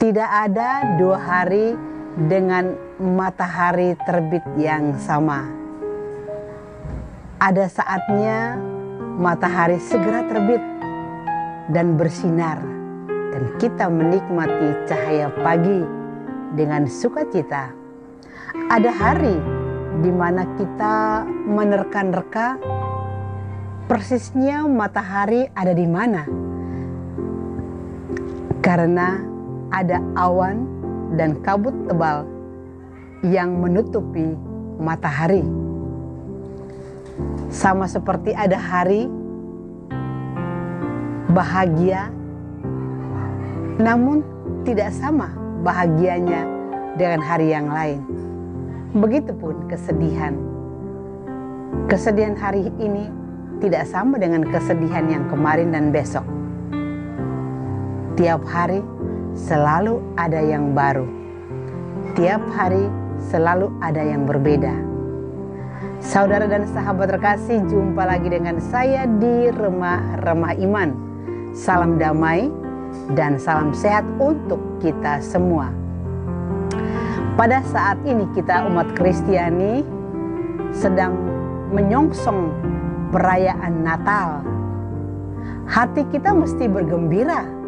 Tidak ada 2 hari dengan matahari terbit yang sama. Ada saatnya matahari segera terbit dan bersinar, dan kita menikmati cahaya pagi dengan sukacita. Ada hari di mana kita menerka-nerka persisnya matahari ada di mana, karena ada awan dan kabut tebal yang menutupi matahari. Sama seperti ada hari bahagia, namun tidak sama bahagianya dengan hari yang lain. Begitupun kesedihan. Kesedihan hari ini tidak sama dengan kesedihan yang kemarin dan besok. Tiap hari selalu ada yang baru. Tiap hari selalu ada yang berbeda. Saudara dan sahabat terkasih, jumpa lagi dengan saya di Remah-Remah Iman. Salam damai dan salam sehat untuk kita semua. Pada saat ini kita umat Kristiani sedang menyongsong perayaan Natal. Hati kita mesti bergembira.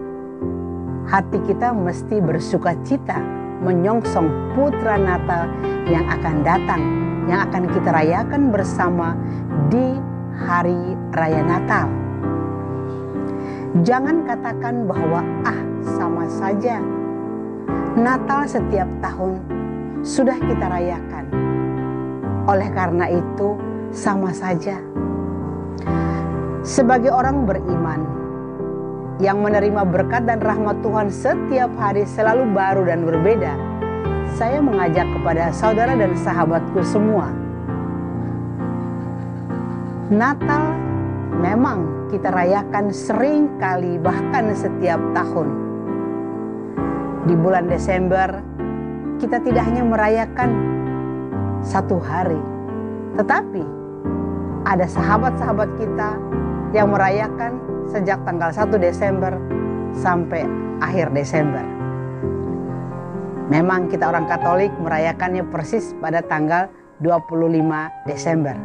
Hati kita mesti bersukacita menyongsong putra Natal yang akan datang, yang akan kita rayakan bersama di hari raya Natal. Jangan katakan bahwa sama saja. Natal setiap tahun sudah kita rayakan. Oleh karena itu sama saja. Sebagai orang beriman yang menerima berkat dan rahmat Tuhan setiap hari selalu baru dan berbeda, saya mengajak kepada saudara dan sahabatku semua. Natal memang kita rayakan sering kali, bahkan setiap tahun. Di bulan Desember kita tidak hanya merayakan satu hari, tetapi ada sahabat-sahabat kita yang merayakan sejak tanggal 1 Desember sampai akhir Desember. Memang kita orang Katolik merayakannya persis pada tanggal 25 Desember.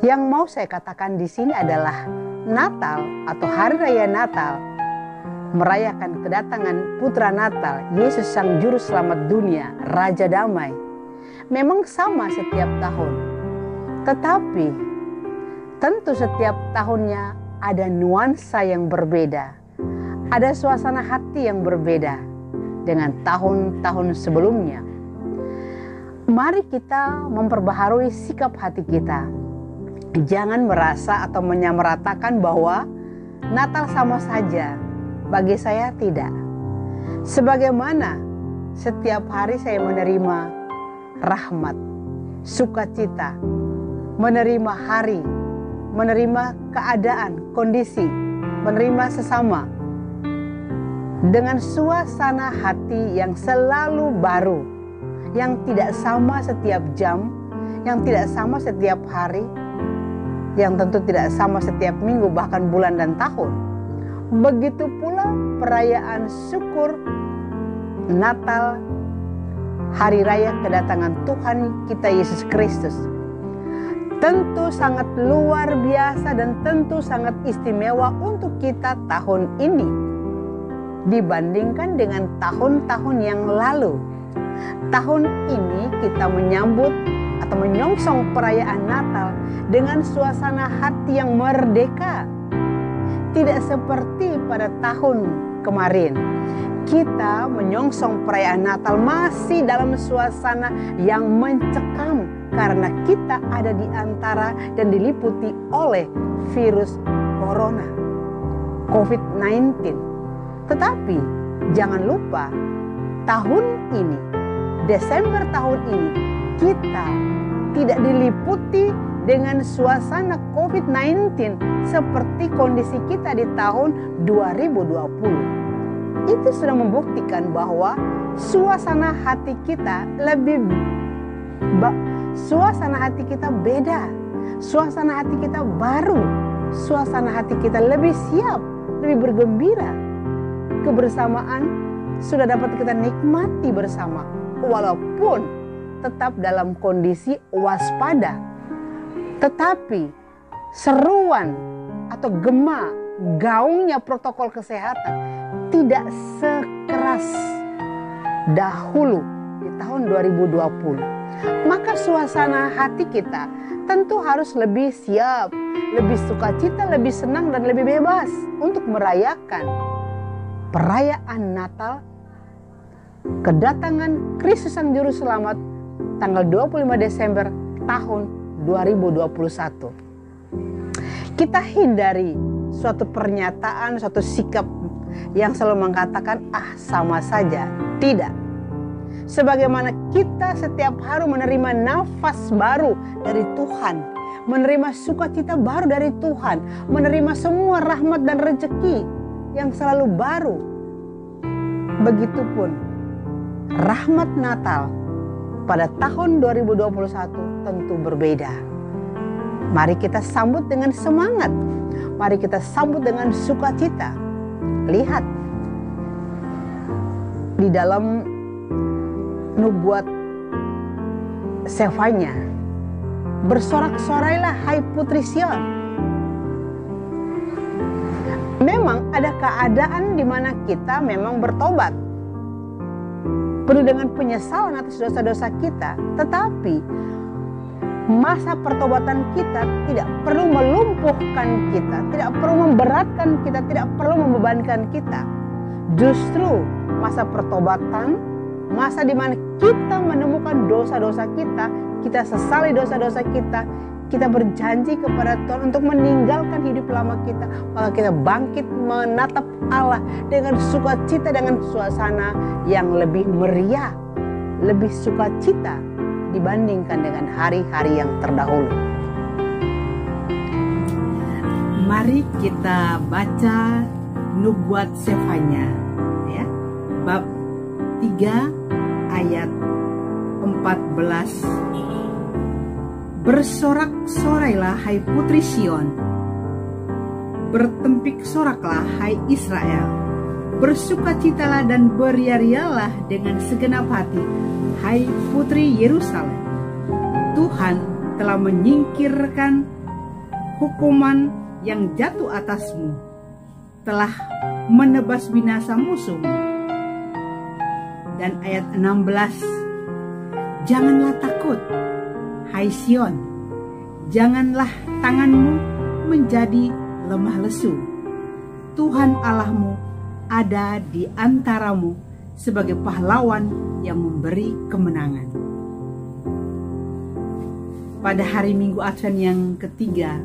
Yang mau saya katakan di sini adalah Natal atau Hari Raya Natal merayakan kedatangan Putra Natal, Yesus Sang Juru Selamat dunia, Raja Damai. Memang sama setiap tahun, tetapi tentu setiap tahunnya ada nuansa yang berbeda, ada suasana hati yang berbeda dengan tahun-tahun sebelumnya. Mari kita memperbaharui sikap hati kita. Jangan merasa atau menyamaratakan bahwa Natal sama saja. Bagi saya tidak. Sebagaimana setiap hari saya menerima rahmat, sukacita, menerima hari, menerima keadaan, kondisi, menerima sesama dengan suasana hati yang selalu baru, yang tidak sama setiap jam, yang tidak sama setiap hari, yang tentu tidak sama setiap minggu, bahkan bulan dan tahun. Begitu pula perayaan syukur Natal, hari raya kedatangan Tuhan kita Yesus Kristus. Tentu sangat luar biasa dan tentu sangat istimewa untuk kita tahun ini dibandingkan dengan tahun-tahun yang lalu. Tahun ini kita menyambut atau menyongsong perayaan Natal dengan suasana hati yang merdeka. Tidak seperti pada tahun kemarin. Kita menyongsong perayaan Natal masih dalam suasana yang mencekam karena kita ada di antara dan diliputi oleh virus corona, COVID-19. Tetapi jangan lupa, tahun ini, Desember tahun ini, kita tidak diliputi dengan suasana COVID-19 seperti kondisi kita di tahun 2020. Itu sudah membuktikan bahwa suasana hati kita suasana hati kita beda, suasana hati kita baru, suasana hati kita lebih siap, lebih bergembira. Kebersamaan sudah dapat kita nikmati bersama, walaupun tetap dalam kondisi waspada. Tetapi seruan atau gema gaungnya protokol kesehatan tidak sekeras dahulu di tahun 2020. Maka suasana hati kita tentu harus lebih siap, lebih sukacita, lebih senang dan lebih bebas untuk merayakan perayaan Natal, kedatangan Kristus Sang Juru Selamat tanggal 25 Desember tahun 2021. Kita hindari suatu pernyataan, suatu sikap yang selalu mengatakan sama saja. Tidak. Sebagaimana kita setiap hari menerima nafas baru dari Tuhan, menerima sukacita baru dari Tuhan, menerima semua rahmat dan rezeki yang selalu baru. Begitupun rahmat Natal pada tahun 2021 tentu berbeda. Mari kita sambut dengan semangat. Mari kita sambut dengan sukacita. Lihat di dalam nubuat Sefanya, bersorak-sorailah hai putri Sion. Memang ada keadaan di mana kita memang bertobat, penuh dengan penyesalan atas dosa-dosa kita, tetapi masa pertobatan kita tidak perlu melumpuhkan kita, tidak perlu memberatkan kita, tidak perlu membebankan kita. Justru masa pertobatan, masa di mana kita menemukan dosa-dosa kita sesali dosa-dosa kita berjanji kepada Tuhan untuk meninggalkan hidup lama kita, maka kita bangkit menatap Allah dengan sukacita, dengan suasana yang lebih meriah, lebih sukacita dibandingkan dengan hari-hari yang terdahulu. Mari kita baca nubuat Sefanya, ya, bab 3 ayat 14. Bersorak-sorailah hai putri Sion, bertempik soraklah hai Israel, bersukacitalah dan beria-rialah dengan segenap hati hai putri Yerusalem. Tuhan telah menyingkirkan hukuman yang jatuh atasmu, telah menebas binasa musuhmu. Dan ayat 16, janganlah takut hai Sion, janganlah tanganmu menjadi lemah lesu. Tuhan Allahmu ada di antaramu sebagai pahlawan yang memberi kemenangan. Pada hari Minggu Advent yang ketiga,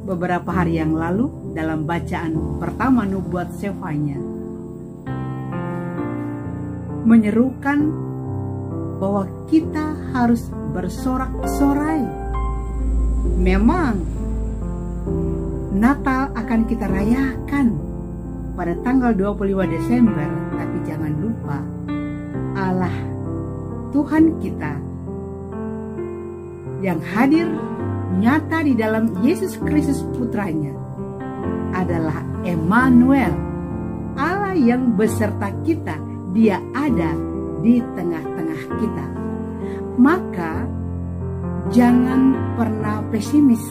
beberapa hari yang lalu, dalam bacaan pertama nubuat Sefanya, menyerukan bahwa kita harus bersorak-sorai. Memang Natal akan kita rayakan pada tanggal 25 Desember, tapi jangan lupa Allah Tuhan kita yang hadir nyata di dalam Yesus Kristus putranya adalah Emmanuel, Allah yang beserta kita. Dia ada di tengah-tengah kita. Maka jangan pernah pesimis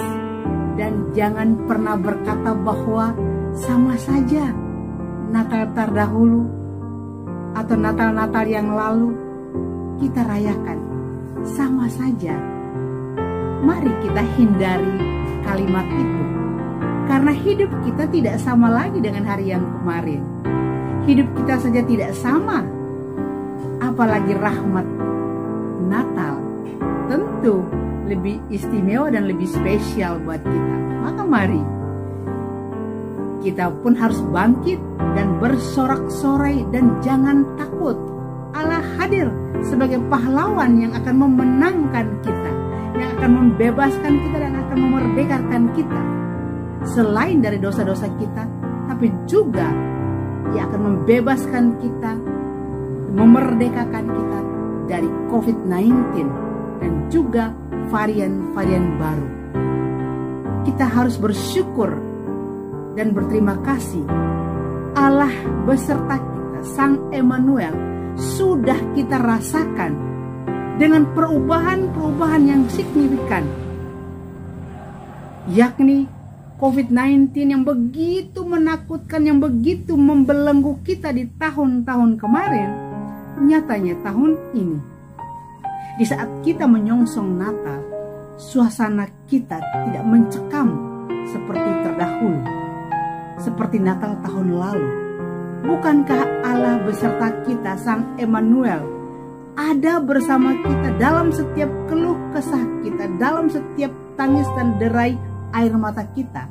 dan jangan pernah berkata bahwa sama saja Natal terdahulu atau Natal-Natal yang lalu kita rayakan sama saja. Mari kita hindari kalimat itu, karena hidup kita tidak sama lagi dengan hari yang kemarin. Hidup kita saja tidak sama, apalagi rahmat Natal tentu lebih istimewa dan lebih spesial buat kita. Maka mari kita pun harus bangkit dan bersorak-sorai dan jangan takut. Allah hadir sebagai pahlawan yang akan memenangkan kita, yang akan membebaskan kita dan akan memerdekakan kita. Selain dari dosa-dosa kita, tapi juga Dia akan membebaskan kita, memerdekakan kita dari COVID-19 dan juga varian-varian baru. Kita harus bersyukur dan berterima kasih. Allah beserta kita. kita, Sang Emmanuel, sudah kita rasakan dengan perubahan-perubahan yang signifikan, yakni COVID-19 yang begitu menakutkan, yang begitu membelenggu kita di tahun-tahun kemarin. Nyatanya tahun ini, di saat kita menyongsong Natal, suasana kita tidak mencekam seperti terdahulu, seperti Natal tahun lalu. Bukankah Allah beserta kita, Sang Emmanuel, ada bersama kita dalam setiap keluh kesah kita, dalam setiap tangis dan derai air mata kita?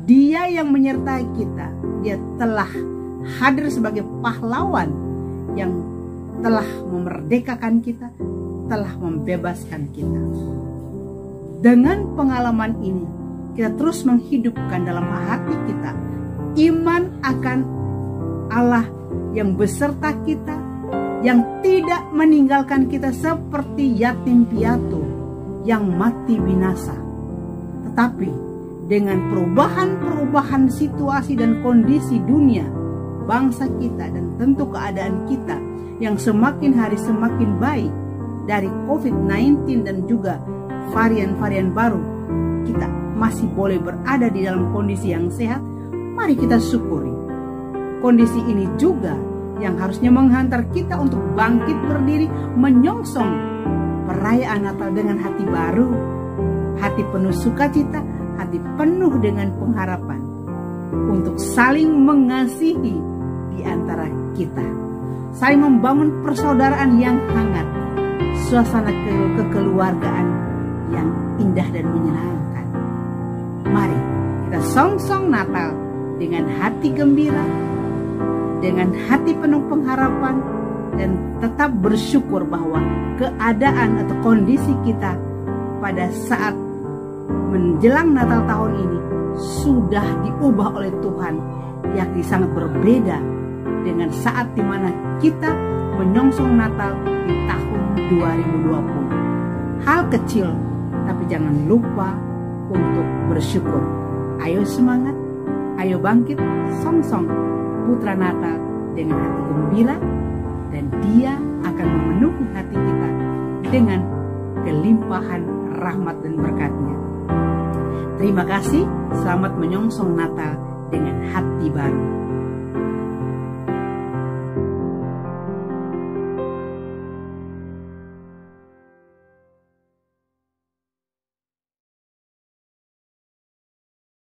Dia yang menyertai kita, dia telah hadir sebagai pahlawan yang telah memerdekakan kita, telah membebaskan kita. Dengan pengalaman ini, kita terus menghidupkan dalam hati kita iman akan Allah yang beserta kita, yang tidak meninggalkan kita seperti yatim piatu yang mati binasa. Tetapi dengan perubahan-perubahan situasi dan kondisi dunia, bangsa kita, dan tentu keadaan kita yang semakin hari semakin baik dari COVID-19 dan juga varian-varian baru, kita masih boleh berada di dalam kondisi yang sehat. Mari kita syukuri. Kondisi ini juga yang harusnya menghantar kita untuk bangkit berdiri, menyongsong perayaan Natal dengan hati baru, hati penuh sukacita, hati penuh dengan pengharapan, untuk saling mengasihi di antara kita, saling membangun persaudaraan yang hangat, suasana kekeluargaan yang indah dan menyenangkan. Mari kita songsong Natal dengan hati gembira, dengan hati penuh pengharapan, dan tetap bersyukur bahwa keadaan atau kondisi kita pada saat menjelang Natal tahun ini sudah diubah oleh Tuhan, yakni sangat berbeda dengan saat dimana kita menyongsong Natal di tahun 2020. Hal kecil, tapi jangan lupa untuk bersyukur. Ayo semangat, ayo bangkit, songsong Putra Natal dengan hati gembira, dan Dia akan memenuhi hati kita dengan kelimpahan rahmat dan berkat-Nya. Terima kasih, selamat menyongsong Natal dengan hati baru.